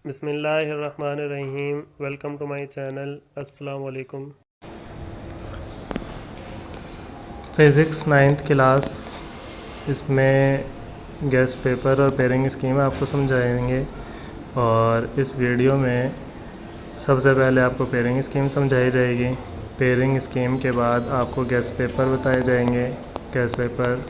बिस्मिल्लाहिर्रहमानिर्रहीम। Welcome to my channel. अस्सलाम वालेकुम। फ़िज़िक्स 9th क्लास, इसमें गेस्ट पेपर और पेयरिंग स्कीम आपको समझाएंगे। और इस वीडियो में सबसे पहले आपको पेयरिंग स्कीम समझाई जाएगी। पेयरिंग स्कीम के बाद आपको गेस्ट पेपर बताए जाएंगे। गेस्ट पेपर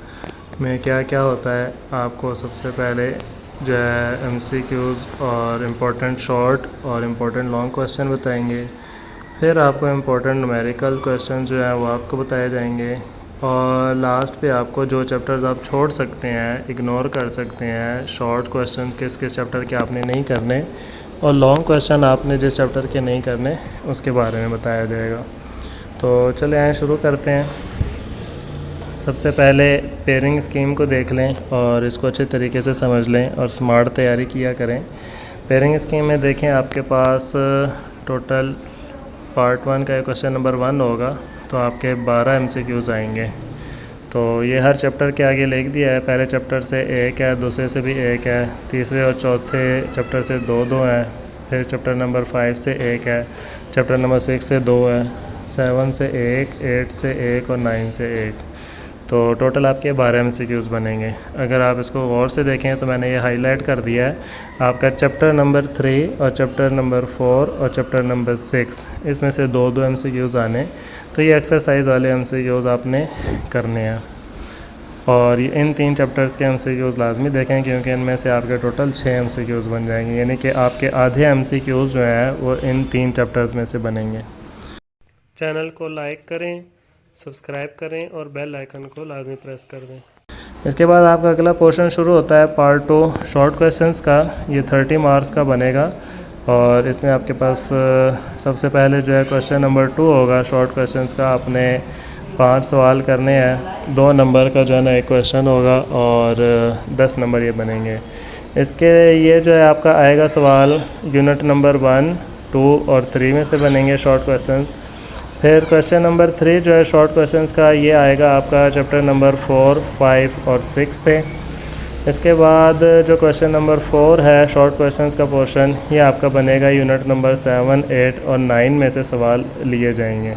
में क्या क्या होता है, आपको सबसे पहले जो है MCQs और इम्पोर्टेंट शॉर्ट और इम्पोर्टेंट लॉन्ग क्वेश्चन बताएंगे। फिर आपको इम्पोर्टेंट न्यूमेरिकल क्वेश्चन जो है वो आपको बताए जाएंगे। और लास्ट पे आपको जो चैप्टर्स आप छोड़ सकते हैं, इग्नोर कर सकते हैं, शॉर्ट क्वेश्चन किस किस चैप्टर के आपने नहीं करने और लॉन्ग क्वेश्चन आपने जिस चैप्टर के नहीं करने उसके बारे में बताया जाएगा। तो चले आए शुरू करते हैं। सबसे पहले पेयरिंग स्कीम को देख लें और इसको अच्छे तरीके से समझ लें और स्मार्ट तैयारी किया करें। पेयरिंग स्कीम में देखें, आपके पास टोटल पार्ट 1 का क्वेश्चन नंबर 1 होगा, तो आपके 12 MCQs आएंगे। तो ये हर चैप्टर के आगे लिख दिया है। पहले चैप्टर से एक है, दूसरे से भी एक है, तीसरे और चौथे चैप्टर से दो हैं। फिर चैप्टर नंबर 5 से एक है, चैप्टर नंबर 6 से 2 है, 7 से 1, 8 से 1 और 9 से 1। तो टोटल आपके 12 MCQs बनेंगे। अगर आप इसको गौर से देखें तो मैंने ये हाईलाइट कर दिया है। आपका चैप्टर नंबर 3 और चैप्टर नंबर 4 और चैप्टर नंबर 6, इसमें से दो MCQs आने, तो ये एक्सरसाइज वाले MCQs आपने करने हैं। और ये इन 3 चैप्टर्स के MCQs लाजमी देखें, क्योंकि इनमें से आपके टोटल 6 MCQs बन जाएंगे, यानी कि आपके आधे MCQs जो हैं वो इन 3 चैप्टर्स में से बनेंगे। चैनल को लाइक करें, सब्सक्राइब करें और बेल आइकन को लाजमी प्रेस कर दें। इसके बाद आपका अगला पोर्शन शुरू होता है पार्ट 2 शॉर्ट क्वेश्चंस का। ये 30 मार्क्स का बनेगा और इसमें आपके पास सबसे पहले जो है क्वेश्चन नंबर 2 होगा शॉर्ट क्वेश्चंस का। आपने 5 सवाल करने हैं, 2 नंबर का जो है ना एक क्वेश्चन होगा और 10 नंबर ये बनेंगे। इसके ये जो है आपका आएगा सवाल यूनिट नंबर 1, 2 और 3 में से बनेंगे शॉर्ट क्वेश्चंस। फिर क्वेश्चन नंबर 3 जो है शॉर्ट क्वेश्चंस का, ये आएगा आपका चैप्टर नंबर 4, 5 और 6 से। इसके बाद जो क्वेश्चन नंबर 4 है शॉर्ट क्वेश्चंस का पोर्शन, ये आपका बनेगा यूनिट नंबर 7, 8 और 9 में से सवाल लिए जाएंगे।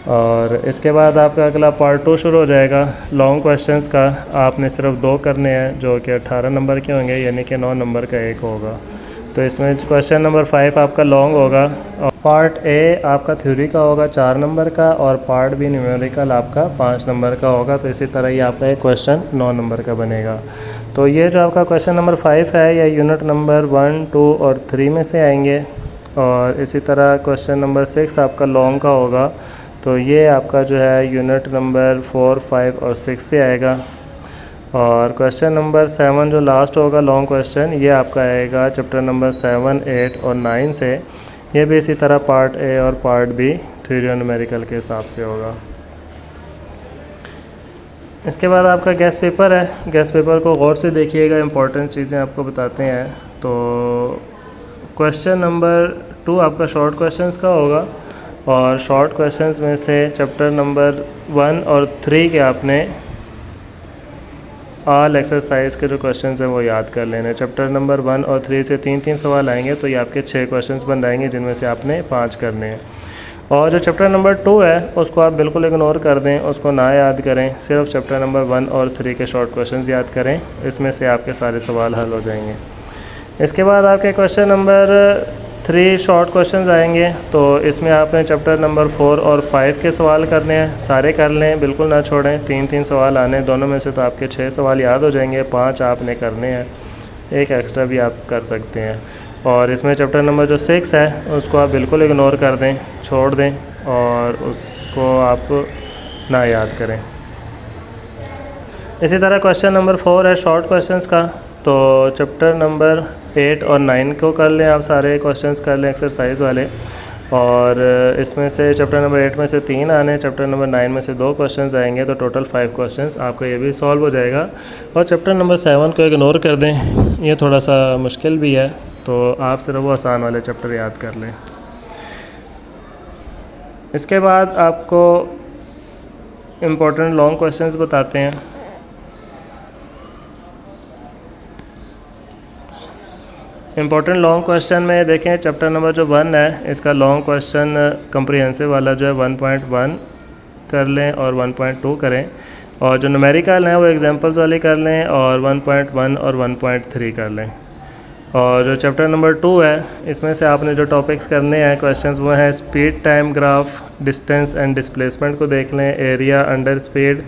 और इसके बाद आपका अगला पार्ट 2 शुरू हो जाएगा लॉन्ग क्वेश्चंस का। आपने सिर्फ 2 करने हैं जो कि 18 नंबर के होंगे, यानी कि 9 नंबर का एक होगा। तो इसमें क्वेश्चन नंबर 5 आपका लॉन्ग होगा और पार्ट ए आपका थ्योरी का होगा 4 नंबर का और पार्ट बी न्यूमेरिकल आपका 5 नंबर का होगा। तो इसी तरह ये आपका एक क्वेश्चन 9 नंबर का बनेगा। तो ये जो आपका क्वेश्चन नंबर 5 है यह यूनिट नंबर 1, 2 और 3 में से आएंगे। और इसी तरह क्वेश्चन नंबर 6 आपका लॉन्ग का होगा, तो ये आपका जो है यूनिट नंबर 4, 5 और 6 से आएगा। और क्वेश्चन नंबर 7 जो लास्ट होगा लॉन्ग क्वेश्चन, ये आपका आएगा चैप्टर नंबर 7, 8 और 9 से। ये भी इसी तरह पार्ट ए और पार्ट बी थ्योरी और न्यूमेरिकल के हिसाब से होगा। इसके बाद आपका गेस्ट पेपर है। गेस्ट पेपर को गौर से देखिएगा, इंपॉर्टेंट चीज़ें आपको बताते हैं। तो क्वेश्चन नंबर 2 आपका शॉर्ट क्वेश्चंस का होगा और शॉर्ट क्वेश्चंस में से चैप्टर नंबर 1 और 3 के आपने ऑल एक्सरसाइज के जो क्वेश्चंस हैं वो याद कर लेने। चैप्टर नंबर 1 और 3 से 3-3 सवाल आएंगे, तो ये आपके 6 क्वेश्चंस बन जाएंगे, जिनमें से आपने 5 करने हैं। और जो चैप्टर नंबर 2 है उसको आप बिल्कुल इग्नोर कर दें, उसको ना याद करें, सिर्फ चैप्टर नंबर 1 और 3 के शॉर्ट क्वेश्चंस याद करें, इसमें से आपके सारे सवाल हल हो जाएंगे। इसके बाद आपके क्वेश्चन नंबर 3 शॉर्ट क्वेश्चंस आएंगे, तो इसमें आपने चैप्टर नंबर 4 और 5 के सवाल करने हैं, सारे कर लें, बिल्कुल ना छोड़ें। 3-3 सवाल आने, दोनों में से तो आपके 6 सवाल याद हो जाएंगे, 5 आपने करने हैं, एक एक्स्ट्रा भी आप कर सकते हैं। और इसमें चैप्टर नंबर जो 6 है उसको आप बिल्कुल इग्नोर कर दें, छोड़ दें और उसको आप ना याद करें। इसी तरह क्वेश्चन नंबर 4 है शॉर्ट क्वेश्चंस का, तो चैप्टर नंबर 8 और 9 को कर लें, आप सारे क्वेश्चंस कर लें एक्सरसाइज वाले। और इसमें से चैप्टर नंबर 8 में से 3 आने, चैप्टर नंबर 9 में से 2 क्वेश्चंस आएंगे, तो टोटल 5 क्वेश्चंस आपका ये भी सॉल्व हो जाएगा। और चैप्टर नंबर 7 को इग्नोर कर दें, ये थोड़ा सा मुश्किल भी है, तो आप सिर्फ वो आसान वाले चैप्टर याद कर लें। इसके बाद आपको इम्पोर्टेंट लॉन्ग क्वेश्चंस बताते हैं। इम्पोर्टेंट लॉन्ग क्वेश्चन में देखें चैप्टर नंबर जो 1 है इसका लॉन्ग क्वेश्चन कंप्रीहेंसिव वाला जो है 1.1 कर लें और 1.2 करें, और जो न्यूमेरिकल हैं वो एग्जांपल्स वाली कर लें और 1.1 और 1.3 कर लें। और जो चैप्टर नंबर 2 है इसमें से आपने जो टॉपिक्स करने हैं क्वेश्चंस वो हैं speed, time graph, distance and displacement को देख लें, area under speed,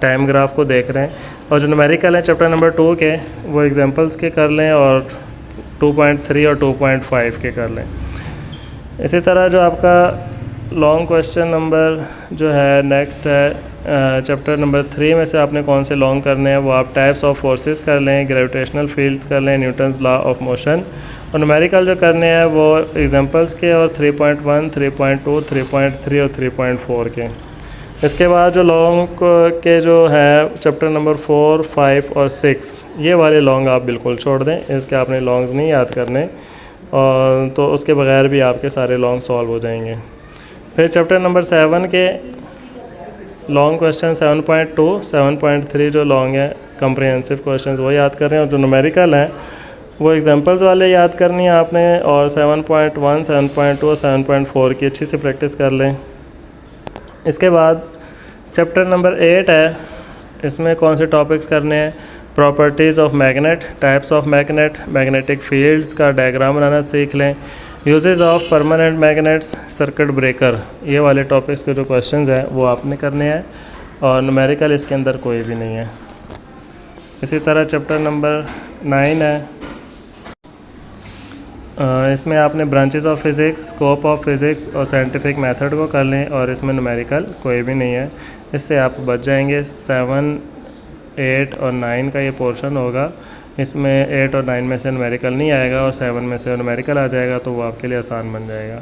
time graph को देख रहे हैं। और जो न्यूमेरिकल है चैप्टर नंबर 2 के वो एग्जांपल्स के कर लें और 2.3 और 2.5 के कर लें। इसी तरह जो आपका लॉन्ग क्वेश्चन नंबर जो है नेक्स्ट है चैप्टर नंबर 3 में से आपने कौन से लॉन्ग करने हैं वो आप टाइप्स ऑफ फोर्सेस कर लें, ग्रेविटेशनल फील्ड्स कर लें, न्यूटन्स लॉ ऑफ मोशन। और न्यूमेरिकल जो करने हैं वो एग्जांपल्स के और 3.1, 3.2, 3.3 और 3.4 के। इसके बाद जो लॉन्ग के जो है चैप्टर नंबर 4, 5 और 6 ये वाले लॉन्ग आप बिल्कुल छोड़ दें, इसके आपने लॉन्ग्स नहीं याद करने, और तो उसके बगैर भी आपके सारे लॉन्ग सॉल्व हो जाएंगे। फिर चैप्टर नंबर 7 के लॉन्ग क्वेश्चन 7.2, 7.3 जो लॉन्ग है कम्प्रीहेंसिव क्वेश्चंस वो याद कर रहे हैं, और जो न्यूमेरिकल हैं वो एग्जांपल्स वाले याद करनी है आपने, और 7.1, 7.2 और 7.4 की अच्छी से प्रैक्टिस कर लें। इसके बाद चैप्टर नंबर 8 है, इसमें कौन से टॉपिक्स करने हैं, properties of magnet, types of magnet, magnetic fields का डायग्राम बनाना सीख लें, uses of permanent magnets, circuit breaker, ये वाले टॉपिक्स के जो क्वेश्चंस हैं वो आपने करने हैं, और न्यूमेरिकल इसके अंदर कोई भी नहीं है। इसी तरह चैप्टर नंबर 9 है, इसमें आपने branches of physics, scope of physics और साइंटिफिक मेथड को कर लें, और इसमें न्यूमेरिकल कोई भी नहीं है। इससे आप बच जाएंगे। 7, 8 और 9 का ये पोर्शन होगा, इसमें 8 और 9 में से न्यूमेरिकल नहीं आएगा और 7 में से न्यूमेरिकल आ जाएगा, तो वो आपके लिए आसान बन जाएगा।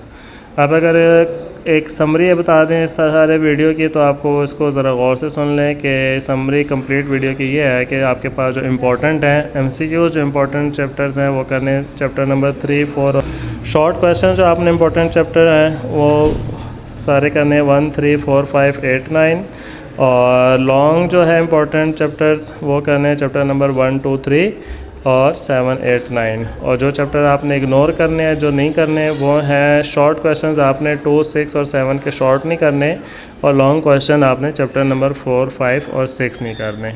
आप अगर एक समरी बता दें इस सारे वीडियो की तो आपको इसको ज़रा गौर से सुन लें कि समरी कंप्लीट वीडियो की ये है कि आपके पास जो इम्पोर्टेंट हैं MCQ जो इम्पोर्टेंट चैप्टर्स हैं वो करने, चैप्टर नंबर 3, 4 और शॉर्ट क्वेश्चन जो आपने इम्पोर्टेंट चैप्टर हैं वो सारे करने 1, 3, 4, 5, 8, 9, और लॉन्ग जो है इम्पोर्टेंट चैप्टर्स वो करने चैप्टर नंबर 1, 2, 3 और 7, 8, 9। और जो चैप्टर आपने इग्नोर करने हैं, जो नहीं करने, वो हैं शॉर्ट क्वेश्चंस आपने 2, 6 और 7 के शॉर्ट नहीं करने, और लॉन्ग क्वेश्चन आपने चैप्टर नंबर 4, 5 और 6 नहीं करने।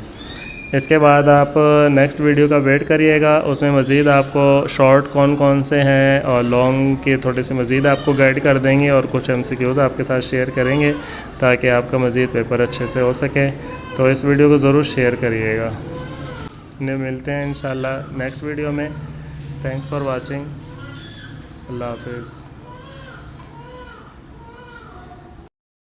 इसके बाद आप नेक्स्ट वीडियो का वेट करिएगा, उसमें मज़ीद आपको शॉर्ट कौन कौन से हैं और लॉन्ग की थोड़ी सी मज़ीद आपको गाइड कर देंगे, और कुछ MCQs आपके साथ शेयर करेंगे ताकि आपका मज़ीद पेपर अच्छे से हो सके। तो इस वीडियो को ज़रूर शेयर करिएगा। मिलते हैं इंशाल्लाह नेक्स्ट वीडियो में। Thanks for watching. अल्लाह हाफिज़।